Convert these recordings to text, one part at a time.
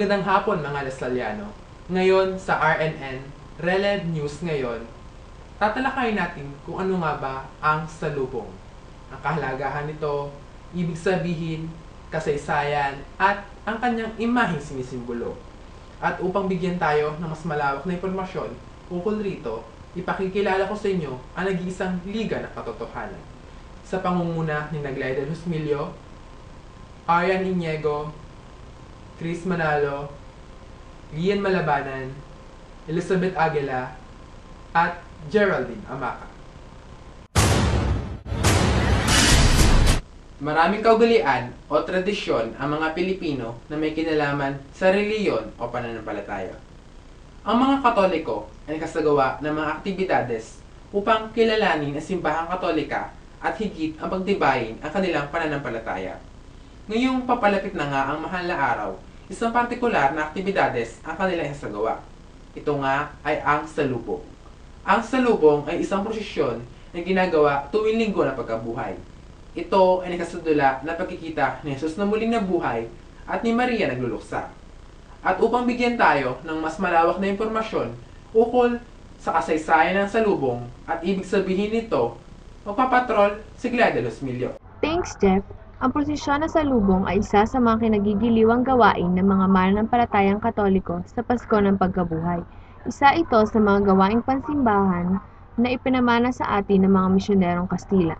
Magandang hapon mga Lasalliano. Ngayon sa RNN, Reled News ngayon, tatalakayin natin kung ano nga ba ang salubong. Ang kahalagahan nito, ibig sabihin, kasaysayan, at ang kanyang imaheng sinisimbolo. At upang bigyan tayo ng mas malawak na impormasyon ukol rito, ipakikilala ko sa inyo ang nag-iisang liga ng katotohanan. Sa pangunguna ni Glidel Husmilio, Arian Iniego, Chris Manalo, Lian Malabanan, Elizabeth Aguila, at Geraldine Amaca. Maraming kaugalian o tradisyon ang mga Pilipino na may kinalaman sa reliyon o pananampalataya. Ang mga Katoliko ay kasagawa ng mga aktibidades upang kilalanin ang simbahang Katolika at higit ang pagtibayin ang kanilang pananampalataya. Ngayong papalapit na nga ang mahal na araw, isang partikular na aktibidades ang kanilang isasagawa. Ito nga ay ang salubong. Ang salubong ay isang prosesyon na ginagawa tuwing linggo ng pagkabuhay. Ito ay nakasadula na pagkikita ni Jesus na muling nabuhay at ni Maria nagluluksa. At upang bigyan tayo ng mas malawak na impormasyon ukol sa kasaysayan ng salubong at ibig sabihin nito, magpapatrol si Glidel Husmilio. Thanks, Jeff. Ang prosesyon ng salubong ay isa sa mga kinagigiliwang gawain ng mga mananampalatayang Katoliko sa Pasko ng Pagkabuhay. Isa ito sa mga gawaing pansimbahan na ipinamana sa atin ng mga misyonerong Kastila.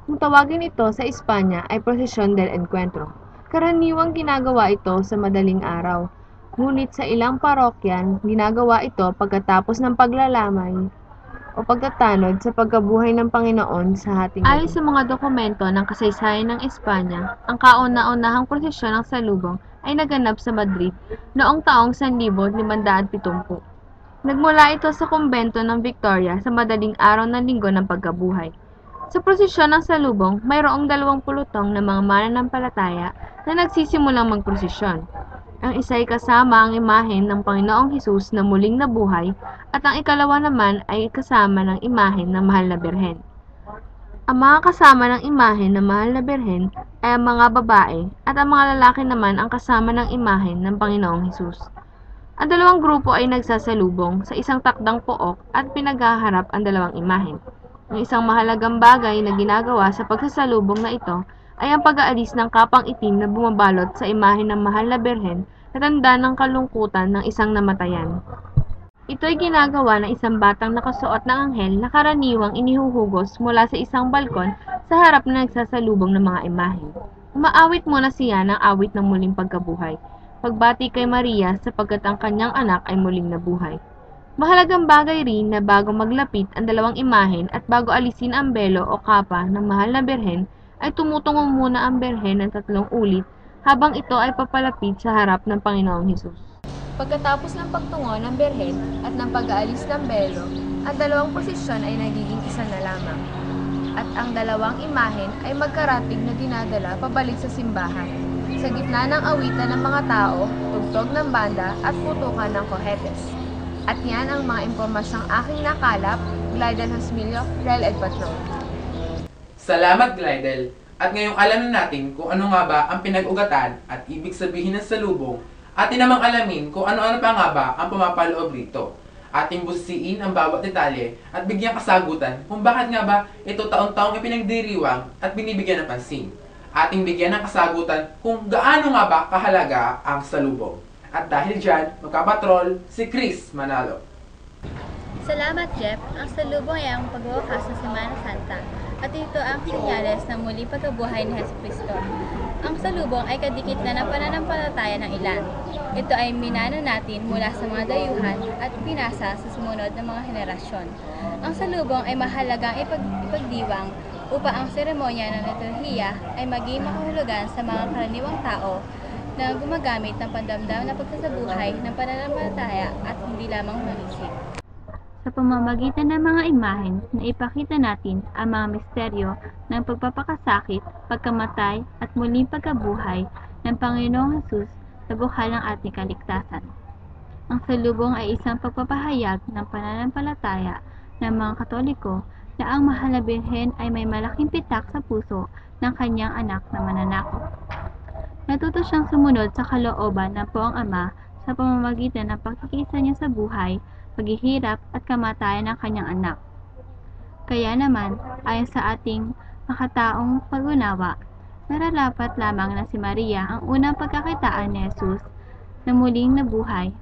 Kung tawagin ito sa Espanya ay Procesión del Encuentro. Karaniwang ginagawa ito sa madaling araw, ngunit sa ilang parokyan, ginagawa ito pagkatapos ng paglalamay o pagtatanod sa pagkabuhay ng Panginoon sa hating gabi. Ayon sa mga dokumento ng kasaysayan ng Espanya, ang kauna-unahang prosesyon ng salubong ay naganap sa Madrid noong taong 1570. Nagmula ito sa kumbento ng Victoria sa madaling araw ng linggo ng pagkabuhay. Sa prosesyon ng salubong, mayroong 20 na mga mananampalataya na nagsisimulang magprosesyon. Ang isa ay kasama ang imahen ng Panginoong Hesus na muling nabuhay at ang ikalawa naman ay kasama ng imahen ng Mahal na Birhen. Ang mga kasama ng imahen ng Mahal na Birhen ay ang mga babae at ang mga lalaki naman ang kasama ng imahen ng Panginoong Hesus. Ang dalawang grupo ay nagsasalubong sa isang takdang pook at pinaghaharap ang dalawang imahen. Ang isang mahalagang bagay na ginagawa sa pagsasalubong na ito ay ang pag-aalis ng kapang itim na bumabalot sa imahen ng Mahal na Birhen na tanda ng kalungkutan ng isang namatayan. Ito ay ginagawa ng isang batang nakasuot ng anghel na karaniwang inihuhugos mula sa isang balkon sa harap na nagsasalubong ng mga imahen. Umaawit muna siya ng awit ng muling pagkabuhay, pagbati kay Maria sapagkat ang kanyang anak ay muling nabuhay. Mahalagang bagay rin na bago maglapit ang dalawang imahen at bago alisin ang belo o kapa ng Mahal na Birhen, ay tumutungo muna ang Birhen ng 3 ulit habang ito ay papalapit sa harap ng Panginoong Hesus. Pagkatapos ng pagtungo ng Birhen at ng pag-aalis ng belo, ang dalawang prosesyon ay nagiging isa na lamang. At ang dalawang imahen ay magkaratig na dinadala pabalik sa simbahan, sa gitna ng awitan ng mga tao, tugtog ng banda at putukan ng kohetes. At yan ang mga impormasyong aking nakalap, Glidel Husmilio, Reled Patrol. Salamat, Glidel! At ngayong alam na natin kung ano nga ba ang pinag-ugatan at ibig sabihin ng salubong, atin namang alamin kung ano-ano pa nga ba ang pumapaloob rito. Ating busisiin ang bawat detalye at bigyang kasagutan kung bakit nga ba ito taon-taong ipinagdiriwang at binibigyan ng pansin. Ating bigyan ng kasagutan kung gaano nga ba kahalaga ang salubong. At dahil dyan, magkapatrol si Chris Manalo. Salamat, Jeff. Ang salubong ay ang pagwawakas ng Semana Santa at ito ang senyales ng muli pagkabuhay ni Jesucristo. Ang salubong ay kadikit na ng pananampalataya ng ilan. Ito ay minana natin mula sa mga dayuhan at pinasa sa sumunod na mga henerasyon. Ang salubong ay mahalagang ipagdiwang upang ang seremonya ng liturhiya ay maging makahulugan sa mga karaniwang tao na gumagamit ng pandamdam na pagsasabuhay ng pananampalataya at hindi lamang ng isip. Sa pamamagitan ng mga imahen na ipakita natin ang mga misteryo ng pagpapakasakit, pagkamatay at muling pagkabuhay ng Panginoong Hesus sa buhay ng ating kaligtasan. Ang salubong ay isang pagpapahayag ng pananampalataya ng mga Katoliko na ang Mahal na Birhen ay may malaking pitak sa puso ng kanyang anak na mananakop. Natuto siyang sumunod sa kalooban ng Poong Ama sa pamamagitan ng pagkikisa niya sa buhay, paghihirap at kamatayan ng kanyang anak. Kaya naman, ayon sa ating makataong pag-unawa, nararapat lamang na si Maria ang unang pagkakitaan ni Jesus na muling nabuhay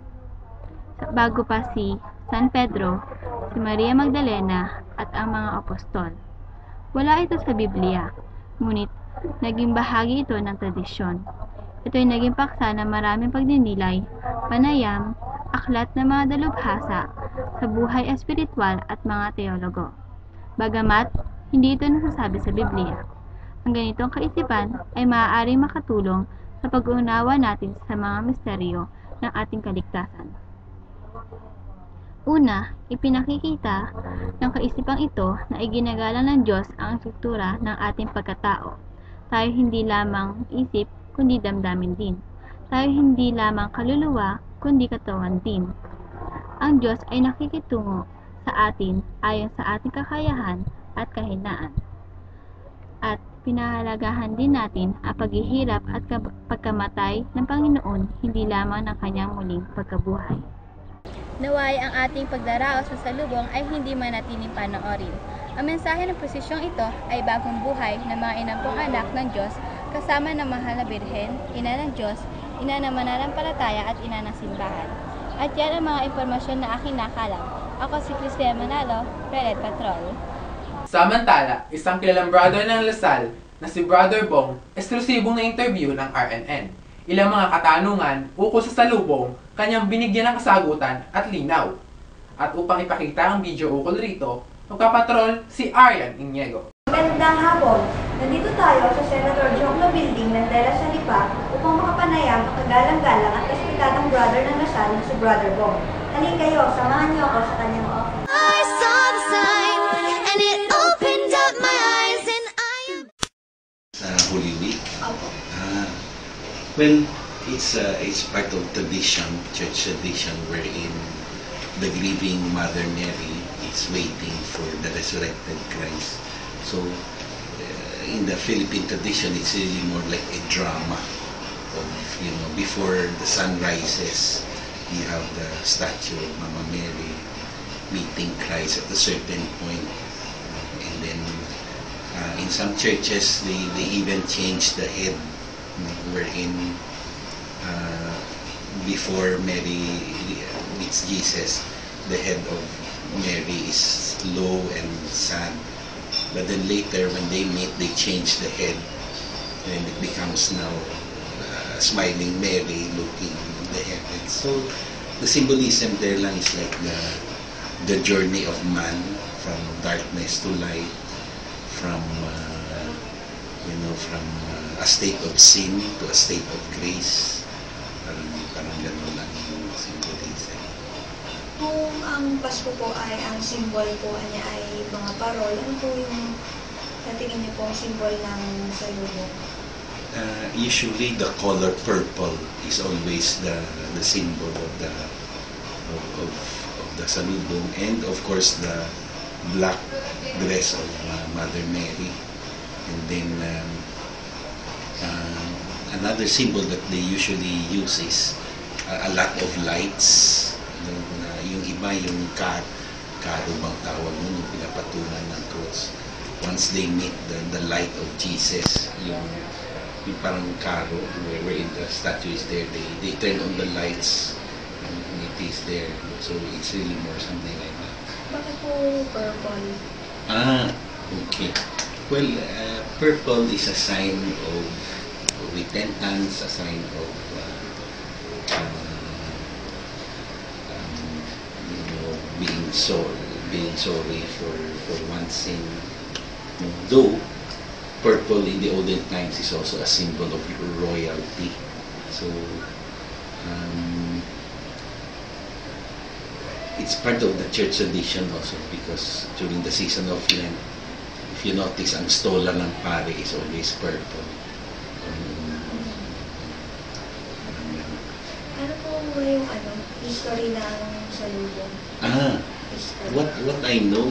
bago pa si San Pedro, si Maria Magdalena at ang mga apostol. Wala ito sa Biblia, ngunit naging bahagi ito ng tradisyon. Ito ay naging paksa ng maraming pagninilay, panayam, aklat ng mga dalubhasa sa buhay espiritual at mga teologo. Bagamat hindi ito nasasabi sa Biblia, ang ganitong kaisipan ay maaaring makatulong sa pag-unawa natin sa mga misteryo ng ating kaligtasan. Una, ipinakikita ng kaisipang ito na iginagalang ng Diyos ang struktura ng ating pagkatao. Tayo hindi lamang isip, kundi damdamin din. Tayo hindi lamang kaluluwa, kundi katawan din. Ang Diyos ay nakikitungo sa atin ayon sa ating kakayahan at kahinaan. At pinahalagahan din natin ang paghihirap at pagkamatay ng Panginoon, hindi lamang ng kanyang muling pagkabuhay. Naway ang ating pagdaraos sa salubong ay hindi manatiling panoorin. Ang mensahe ng prosisyong ito ay bagong buhay ng mga inampong anak ng Diyos kasama ng mahal na Birhen, ina ng Diyos, ina ng mananampalataya at ina ng simbahan. At yan ang mga impormasyon na aking nakalam. Ako si Cristina Manalo, Red Patrol. Samantala, isang kilalang brother ng Lasal na si Brother Bong, eksklusibong na interview ng RNN. Ilang mga katanungan ukol sa salubong, kanyang binigyan ng kasagutan at linaw. At upang ipakita ang video ukol rito, magpapatrol si Arian Iniego. Magandang hapon! Nandito tayo sa Senator Jokno Building ng De La Salipa upang makapanayam ang kagalang-galang at respetadong brother ng Lasal na si Brother Bong. Halika kayo, samahan niyo ako sa kanyang office. I saw the sign and it opened up my eyes and I Sa Holy Week? Opo. Well, it's part of tradition, church tradition, wherein the grieving Mother Mary is waiting for the resurrected Christ. So, in the Philippine tradition, it's really more like a drama of, before the sun rises, you have the statue of Mama Mary meeting Christ at a certain point. And then, in some churches, they even change the head, wherein before Mary meets Jesus, the head of Mary is low and sad. But then later, when they meet, they change the head, and it becomes now smiling Mary looking in the heavens. So the symbolism there lang is like the journey of man from darkness to light, from from a state of sin to a state of grace. Parang gano'n lang yung symbolism. Kung ang Pasko po ay ang symbol po niya ay mga parol, ano po yung natingin niyo po ang symbol ng salubong? Usually the color purple is always the symbol of the salubong, and of course the black dress of Mother Mary. And then another symbol that they usually use is a lot of lights. Yung iba, yung karo bang tawag nun, yung pinapatungan ng cross. Once they meet the light of Jesus, yung parang karo, wherein the statue is there, they turn on the lights and it is there. So it's really more something like that. Bakit po purple? Okay. Well, purple is a sign of repentance, a sign of being sorry for one's sin. Though purple in the olden times is also a symbol of royalty. So it's part of the church tradition also, because during the season of Lent, if you notice, ang stola ng pare is always purple. Ano po yung history ng salubong? What I know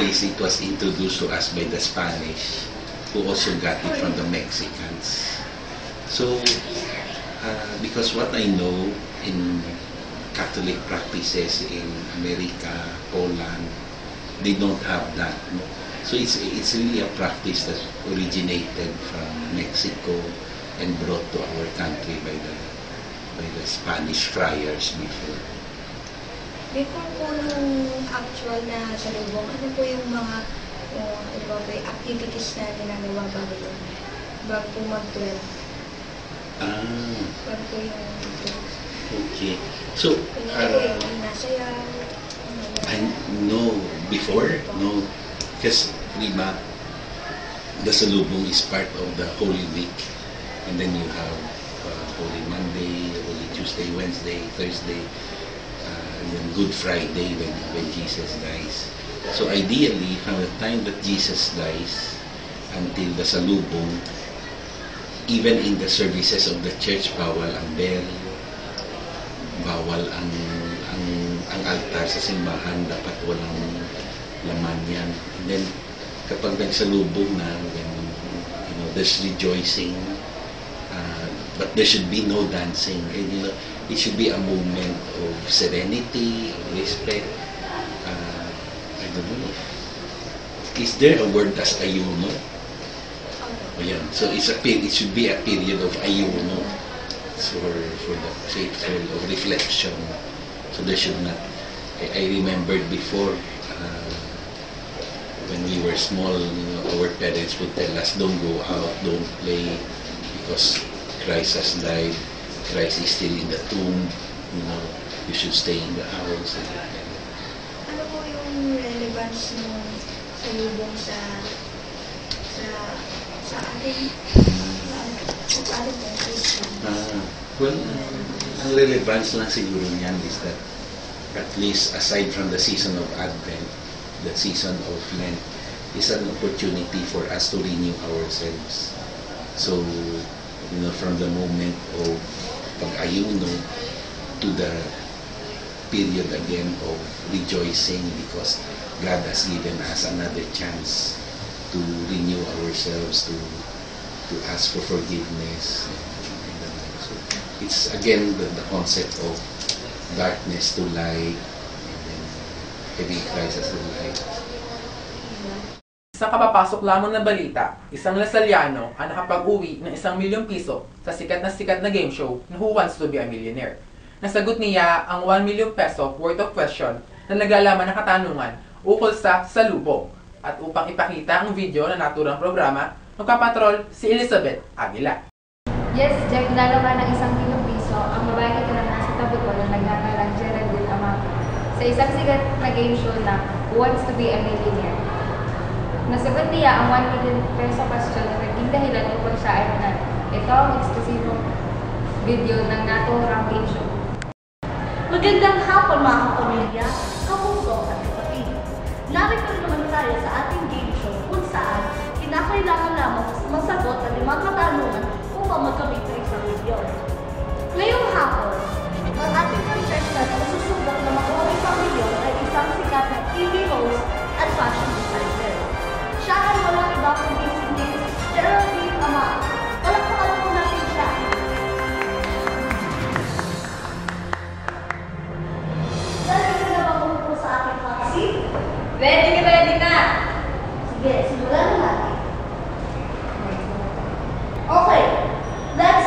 is it was introduced to us by the Spanish, who also got it from the Mexicans. So, because what I know in Catholic practices in America, Poland, they don't have that. No? So it's really a practice that originated from Mexico and brought to our country by the Spanish friars before. Before po nung actual na salubong, ano po yung mga activities na ginagawa bago yun? Bago po mag-12? Bago po yung Okay. So, nasayaw? no, before, no. Because, diba, the salubong is part of the Holy Week. And then you have Holy Monday, Holy Tuesday, Wednesday, Thursday, and then Good Friday when Jesus dies. So ideally, from the time that Jesus dies until the salubong, even in the services of the church, bawal ang bell, bawal ang altar sa simbahan, dapat walang laman yan. And then, kapag nagsalubong na, when, there's rejoicing, but there should be no dancing. And, it should be a moment of serenity, of respect. I don't know. Is there a word as ayuno? Oh, yeah. So it should be a period of ayuno for the faithful, of reflection. So there should not. I remembered before when we were small, our parents would tell us, don't go out, don't play, because Christ has died. Christ is still in the tomb. You should stay in the house. Ano po yung relevance ng salubong sa ating Christian? Well, ang relevance lang siguro niyan is that at least aside from the season of Advent, the season of Lent is an opportunity for us to renew ourselves. So, from the moment of pag-ayuno to the period again of rejoicing because God has given us another chance to renew ourselves, to ask for forgiveness. So it's again the concept of darkness to light, and then having Christ as the light. Isang kapapasok lamang na balita, isang Lasalliano ang nakapag-uwi ng 1,000,000 piso sa sikat na game show na Who Wants to be a Millionaire. Nasagot niya ang 1,000,000 peso worth of question na naglalaman ng katanungan ukol sa salubong. At upang ipakita ang video na naturang programa, magpapatrol si Elizabeth Aguila. Yes, Jack, nalaman ng 1,000,000 piso ang babae na nasa tabi ko na nagngangalang Geraldine Amato sa isang sikat na game show na Who Wants to be a Millionaire. Nasagot niya ang 1,000,000 peso question na naging dahilan upang siya ay manalo. Ito ang eksklusibong video ng naturang game show. Magandang hapon mga kapamilya, kapuso at kapatid. Narito naman tayo sa ating game show kung saan kinakailangan lamang masagot ang 5 katanungan upang magkamit ng 1,000,000. Ngayong hapon, ang ating contestant na susubok na makuha ng 1,000,000 ay isang sikat na TV host at fashion designer. Siya ay walang iba kundi si Miss Geraldine Amato. Palakpakan po natin siya. Ready ka na ba umupo sa ating hot seat? Ready na! Sige, simulan na natin. Okay, let's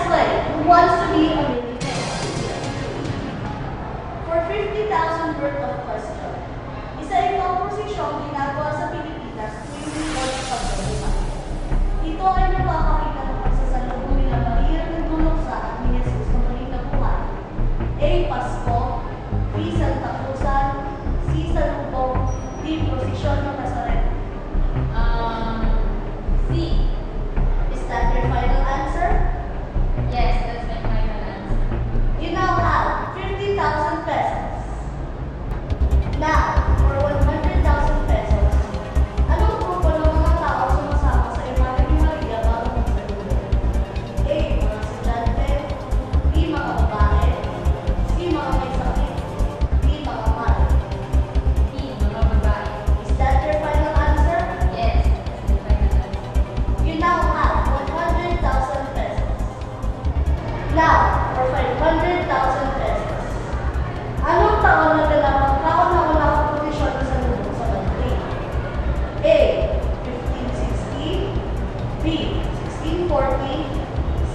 B. 1640,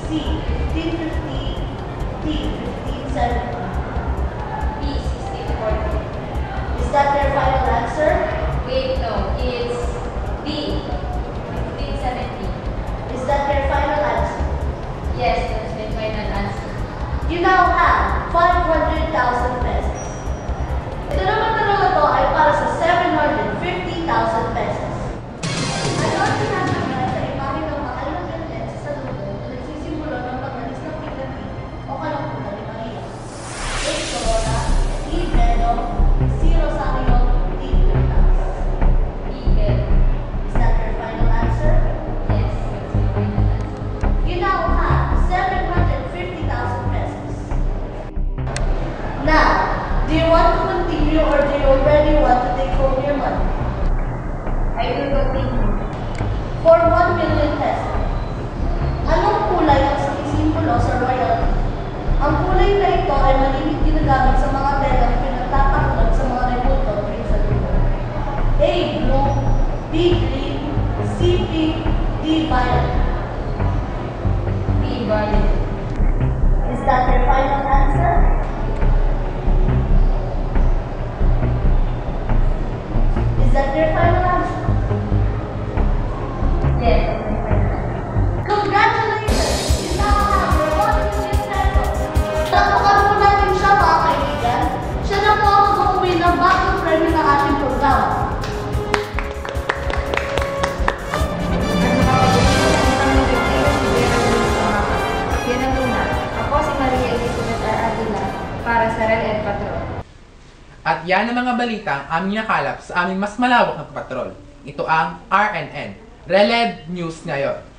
C. 1550, D. 1570. B. 1640. Is that your final answer? Wait, no. It's D. 1570. Is that your final answer? Yes, that's my final answer. You now have 500,000 pesos. Ito naman tanong na to ay para sa 750,000 pesos. Ano ang sinasabi sa imahe ng mahal na ganyan sa salubong na nagsisimulo ng pag-alis ng pigati o kalungkutan ni Maria? A. Corona, D. Venom, C. Rosario, D. Quintas. Eagle. Is that your final answer? Yes, that's my final answer. You now have 750,000 pesos. Now, do you want to continue or do you already want to take home your money? I will continue. For 1 million pesos. Anong kulay ang sumisimbolo sa royalty? Ang kulay na ito ay malimit ginagamit sa mga telang pinagtatakot sa mga remote countries sa lupa. A. Blue, B. Green, C. Pink, D. Violet. B. Violet. Is that your final answer? Is that your final answer? Yes, that's my final answer. Congratulations! You now have your 1 million pesos. Tapakan po natin siya, mga kaibigan. Siya na po ang mag-uwi ng bagong premyo ng ating programa. Yan ang muna. Ako si Maria Elizabeth R. Aguila para sa Rel Ed Patrol. At yan ang mga balita ang aming nakalap sa aming mas malawak na patrol. Ito ang RNN, Reled News Ngayon.